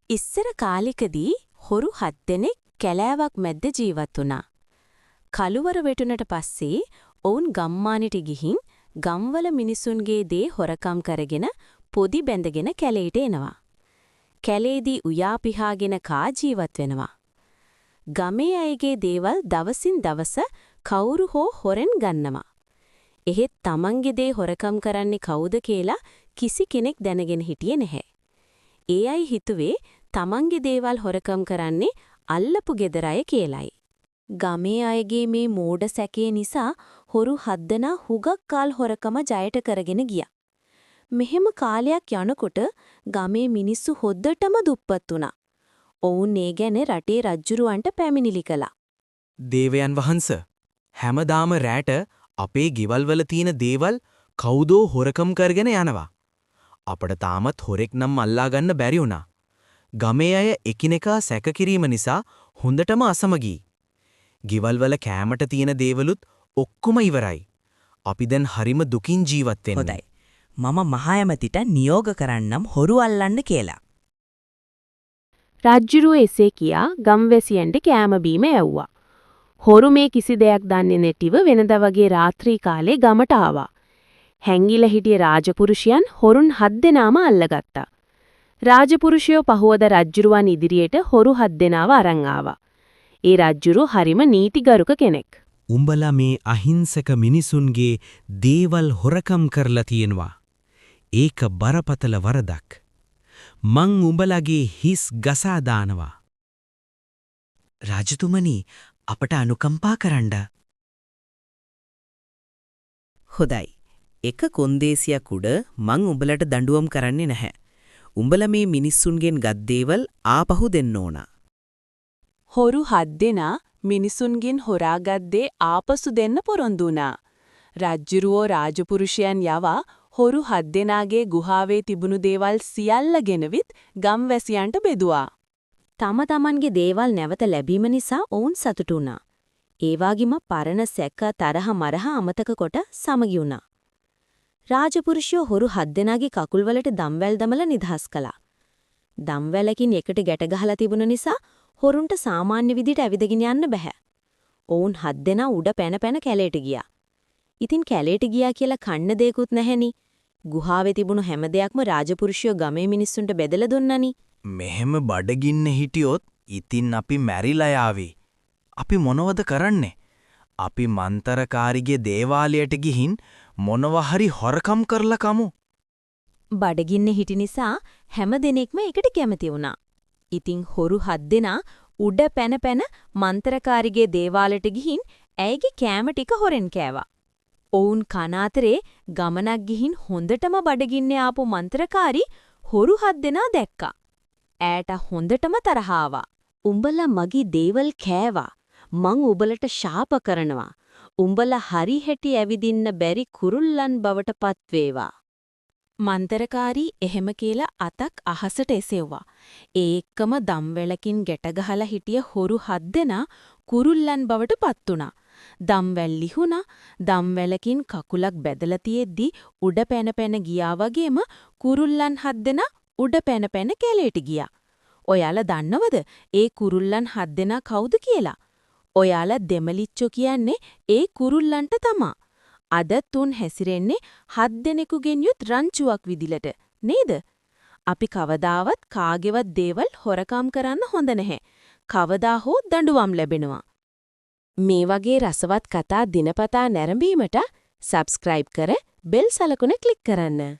ඉස්සර කාලෙකදී හොරු 7 දෙනෙක් කැලෑවක් මැද්ද ජීවත් වුණා. කළුවර වැටුණට පස්සේ ඔවුන් ගම්මානෙට ගිහින් ගම්වල මිනිසුන්ගේ දේ හොරකම් කරගෙන පොදි බැඳගෙන කැලේට එනවා. කැලේදී උයා පිහාගෙන කා ජීවත් වෙනවා. ගමේ අයගේ දේවල් දවසින් දවස කවුරු හෝ හොරෙන් ගන්නවා. එහෙත් තමන්ගේ දේ හොරකම් කරන්නේ කවුද කියලා කිසි කෙනෙක් දැනගෙන හිටියේ නැහැ. ඒ අය හිතුවේ තමන්ගේ දේවල් හොරකම් කරන්නේ අල්ලපු ගෙදර අය කියලායි. ගමේ අයගේ මේ මෝඩ සැකේ නිසා හොරු 7 දෙනා හුඟක් කාල හොරකම ජයට කරගෙන ගියා. මෙහෙම කාලයක් යනකොට ගමේ මිනිස්සු හොද්දටම දුප්පත් වුණා. ඔවුන් ඒ ගැන රටේ රජුරවන්ට පැමිණිලි කළා. දේවයන් වහන්සේ හැමදාම රැට අපේ ගෙවල් වල තියෙන දේවල් කවුදෝ හොරකම් කරගෙන යනවා. අපිට තාමත් හොරෙක් නම් අල්ලා ගන්න බැරි වුණා. ගමේ අය එකිනෙකා සැක කිරීම නිසා හොඳටම අසමගී. ගෙවල් වල කෑමට තියෙන දේවලුත් ඔක්කොම ඉවරයි. අපි දැන් හරිම දුකින් ජීවත් වෙන්නේ. හොඳයි. මම මහායමතිට නියෝග කරන්නම් හොරු අල්ලන්න කියලා. රජ්ජුරුව එසේ කියා ගම්වැසියන්ට කෑම බීම ඇව්වා. හොරු මේ කිසි දෙයක් දන්නේ නැතිව වෙනදා වගේ රාත්‍රී කාලේ ගමට ආවා. හැංගිලා හිටිය රාජපුරුෂයන් හොරුන් 7 දෙනාම අල්ලගත්තා. රාජපුරුෂයෝ පහවද රජ්ජුරුවන් ඉදිරියට හොරු 7 දෙනාව අරන් ආවා. ඒ රජ්ජුරුව හරිම නීතිගරුක කෙනෙක්. උඹලා මේ අහිංසක මිනිසුන්ගේ දේවල් හොරකම් කරලා තියෙනවා. ඒක බරපතල වරදක්. මං උඹලගේ හිස් ගසා දානවා. රාජතුමනි, අපට අනුකම්පා කරන්න. හොඳයි. එක කොන්දේසියක් උඩ මං උඹලට දඬුවම් කරන්නේ නැහැ. උඹලා මේ මිනිස්සුන්ගෙන් ගත් දේවල් ආපහු දෙන්න ඕන. හොරු 7 දෙනා මිනිසුන්ගෙන් හොරාගත් දේ ආපසු දෙන්න පොරොන්දු වුණා. රජ්ජුරුවෝ රාජපුරුෂයන් යවා හොරු 7 දෙනාගේ ගුහාවේ තිබුණු දේවල් සියල්ල ගෙනවිත් ගම්වැසියන්ට බෙදුවා. තම තමන්ගේ දේවල් නැවත ලැබීම නිසා ඔවුන් සතුටු වුණා. ඒ වගේම පරණ සැක තරහ මරහ අමතක කොට සමගි වුණා. රාජපුරුෂයෝ හොරු 7 දෙනාගේ කකුල් වලට දම්වැල් දමලා නිදහස් කළා. දම්වැලකින් එකට ගැට ගහලා තිබුණ නිසා හොරුන්ට සාමාන්‍ය විදිහට ඇවිදගෙන යන්න බෑ. ඔවුන් 7 දෙනා උඩ පැන පැන කැලේට ගියා. ඉතින් කැලේට ගියා කියලා කන්න දෙයක්වත් නැහෙනි. ගුහාවේ තිබුණු හැම දෙයක්ම රාජපුරුෂයෝ ගමේ මිනිස්සුන්ට බෙදලා දුන්නනි. මෙහෙම බඩගින්න හිටියොත් ඉතින් අපි මැරිලා යාවි. අපි මොනවද කරන්නේ? අපි මන්තරකාරිගේ දේවාලයට ගිහින් මොනවා හරි හොරකම් කරලා කමු. බඩගින්න හිටි නිසා හැම දිනෙකම එකට කැමති වුණා. ඉතින් හොරු 7 දෙනා උඩ පැන පැන මන්තරකාරිගේ දේවාලයට ගිහින් ඇයගේ කෑම ටික හොරෙන් කෑවා. ඔවුන් කන අතරේ ගමනක් ගිහින් හොඳටම බඩගින්නේ ආපු මන්තරකාරි හොරු 7 දෙනා දැක්කා. ඈට හොඳටම තරහ ආවා. උඹලා මගේ දේවල් කෑවා. මං උඹලට ශාප කරනවා. උඹලා හරි හැටි ඇවිදින්න බැරි කුරුල්ලන් බවට පත් වේවා. මන්තරකාරී එහෙම කියලා අතක් අහසට එසෙව්වා. ඒ එක්කම දම්වැලකින් ගැට ගහලා හිටිය හොරු 7 දෙනා කුරුල්ලන් බවට පත් වුණා. දම්වැල් ලිහුණා. දම්වැලකින් කකුලක් බැදලා තියෙද්දි උඩ පැන පැන ගියා වගේම කුරුල්ලන් 7 දෙනා උඩ පැන පැන කැලේට ගියා. ඔයාලා දන්නවද ඒ කුරුල්ලන් 7 දෙනා කවුද කියලා? ඔයාලා දෙමලිච්චෝ කියන්නේ ඒ කුරුල්ලන්ට තමා. අද තුන් හැසිරෙන්නේ 7 දෙනෙකුගෙන් යුත් රංචුවක් විදිලට නේද? අපි කවදාවත් කාගේවත් දේවල් හොරකම් කරන්න හොඳ නැහැ. කවදා හෝ දඬුවම් ලැබෙනවා. මේ වගේ රසවත් කතා දිනපතා නැරඹීමට සබ්ස්ක්‍රයිබ් කර බෙල් සලකුණ ක්ලික් කරන්න.